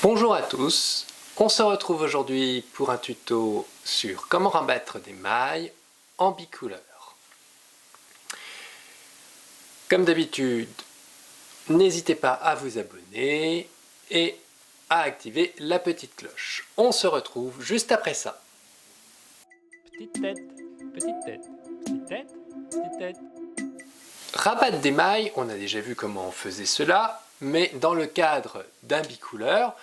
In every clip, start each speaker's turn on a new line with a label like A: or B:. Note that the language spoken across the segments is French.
A: Bonjour à tous, on se retrouve aujourd'hui pour un tuto sur comment rabattre des mailles en bicouleur. Comme d'habitude, n'hésitez pas à vous abonner et à activer la petite cloche. On se retrouve juste après ça.
B: Petite tête, petite tête, petite tête, petite tête.
A: Rabattre des mailles, on a déjà vu comment on faisait cela, mais dans le cadre d'un bicouleur,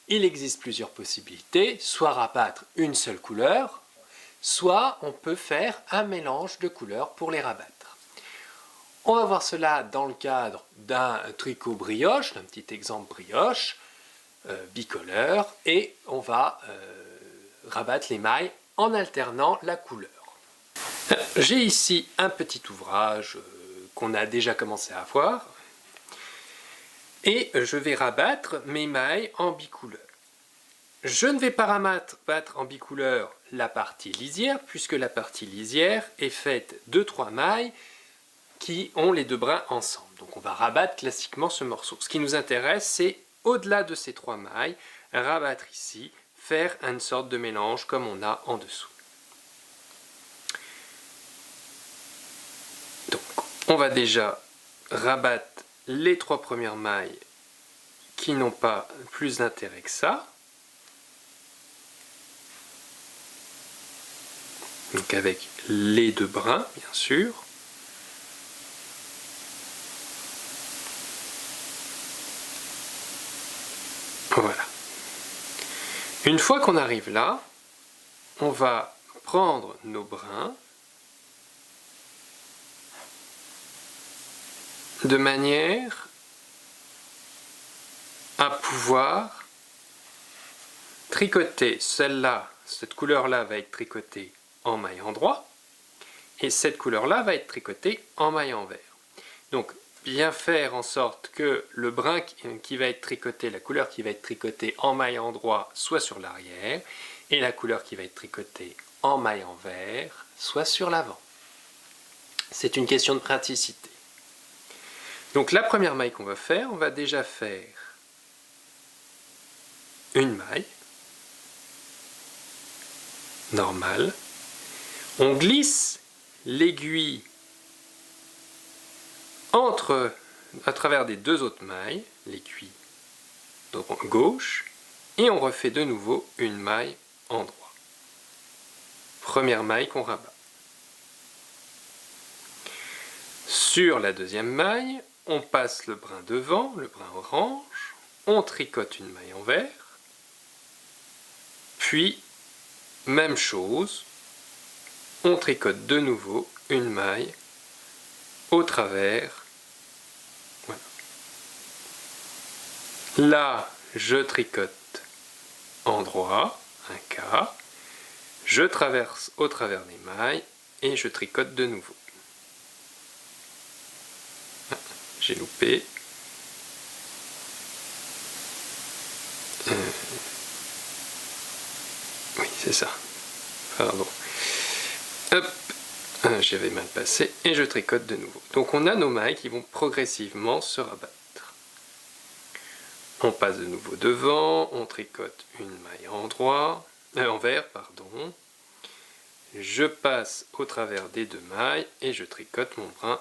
A: il existe plusieurs possibilités, soit rabattre une seule couleur, soit on peut faire un mélange de couleurs pour les rabattre. On va voir cela dans le cadre d'un tricot brioche, d'un petit exemple brioche, bicolore, et on va rabattre les mailles en alternant la couleur. J'ai ici un petit ouvrage qu'on a déjà commencé à voir, et je vais rabattre mes mailles en bicouleur. Je ne vais pas rabattre en bicouleur la partie lisière, puisque la partie lisière est faite de 3 mailles qui ont les deux brins ensemble. Donc on va rabattre classiquement ce morceau. Ce qui nous intéresse, c'est au-delà de ces 3 mailles, rabattre ici, faire une sorte de mélange comme on a en dessous. Donc on va déjà rabattre les 3 premières mailles qui n'ont pas plus d'intérêt que ça. Donc avec les deux brins, bien sûr. Voilà. Une fois qu'on arrive là, on va prendre nos brins de manière à pouvoir tricoter celle-là, cette couleur-là va être tricotée en maille endroit, et cette couleur-là va être tricotée en maille envers. Donc, bien faire en sorte que le brin qui va être tricoté, la couleur qui va être tricotée en maille endroit soit sur l'arrière, et la couleur qui va être tricotée en maille envers soit sur l'avant. C'est une question de praticité. Donc la première maille qu'on va faire, on va déjà faire une maille normale. On glisse l'aiguille à travers des deux autres mailles, l'aiguille gauche, et on refait de nouveau une maille endroit. Première maille qu'on rabat. Sur la deuxième maille, on passe le brin devant, le brin orange, on tricote une maille envers, puis même chose, on tricote de nouveau une maille au travers. Voilà. Là, je tricote endroit, un quart, je traverse au travers des mailles et je tricote de nouveau. J'ai loupé. Oui, c'est ça. Pardon. Hop, j'avais mal passé et je tricote de nouveau. Donc on a nos mailles qui vont progressivement se rabattre. On passe de nouveau devant, on tricote une maille envers, pardon. Je passe au travers des deux mailles et je tricote mon brin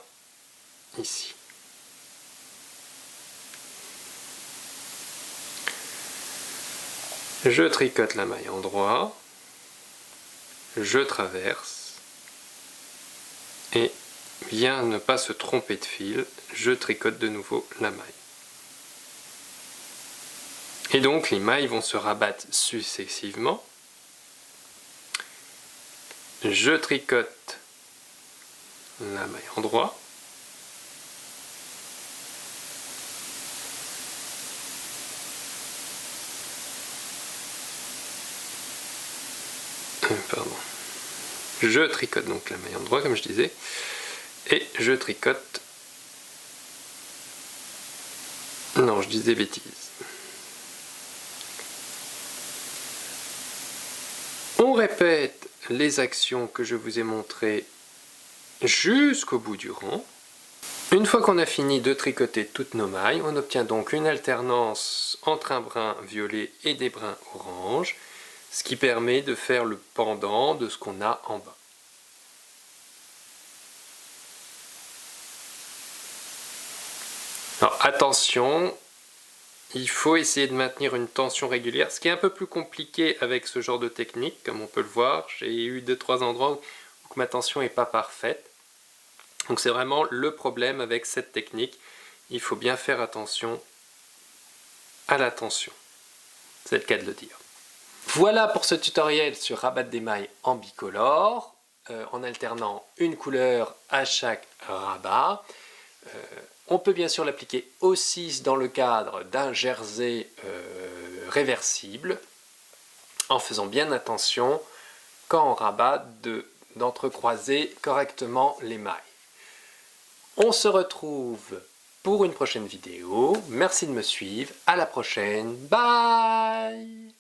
A: ici. Je tricote la maille endroit, je traverse, et bien ne pas se tromper de fil, je tricote de nouveau la maille. Et donc les mailles vont se rabattre successivement. Je tricote la maille endroit. Pardon. Je tricote donc la maille endroit comme je disais, et je tricote... Non, je dis des bêtises. On répète les actions que je vous ai montrées jusqu'au bout du rang. Une fois qu'on a fini de tricoter toutes nos mailles, on obtient donc une alternance entre un brin violet et des brins orange, ce qui permet de faire le pendant de ce qu'on a en bas. Alors attention, il faut essayer de maintenir une tension régulière, ce qui est un peu plus compliqué avec ce genre de technique, comme on peut le voir. J'ai eu 2-3 endroits où ma tension n'est pas parfaite. Donc c'est vraiment le problème avec cette technique. Il faut bien faire attention à la tension. C'est le cas de le dire. Voilà pour ce tutoriel sur rabattre des mailles en bicolore, en alternant une couleur à chaque rabat. On peut bien sûr l'appliquer aussi dans le cadre d'un jersey réversible, en faisant bien attention quand on rabat d'entrecroiser correctement les mailles. On se retrouve pour une prochaine vidéo. Merci de me suivre. À la prochaine. Bye!